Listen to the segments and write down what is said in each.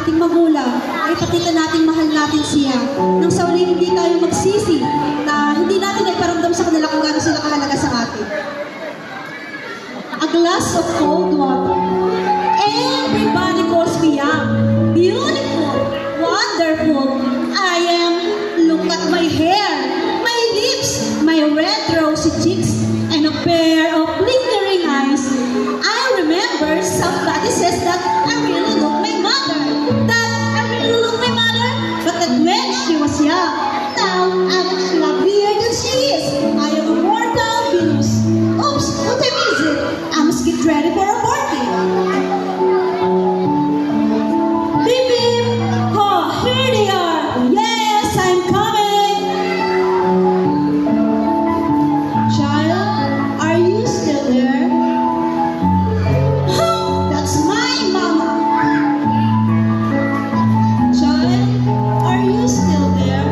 ating magulang, ay ipakita natin mahal natin siya. Nang sa uli, hindi tayo magsisi na hindi natin ay paramdam sa kanila kung gaano sila kahalaga sa atin. A glass of cold water. Everybody calls me young, beautiful, wonderful. I am. Look at my hair, my lips, my red rosy cheeks, and a pair of glittering eyes. I remember somebody says that I really look my mother. That I really look my mother. But that when she was young, now I'm much lovelier than she is. I am a mortal Venus. Oops, what time is it? I must get ready for a party. Beep beep. Oh, here they are. Yes, I'm coming. Child, are you still there? Huh, that's my mama. Child, are you still there?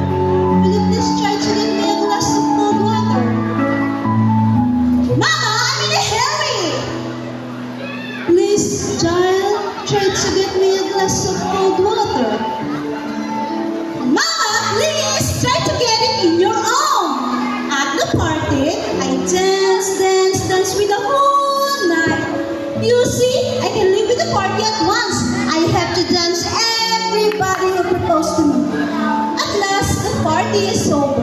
Will you please try to get me a glass of cold water? Mama, I'm in a hurry. Please, child, try to get me a glass of cold water. Mama, please try to get it in your own. At the party, I dance with the whole night. You see, I can leave with the party at once. I have to dance everybody who proposed to me. At last, the party is over.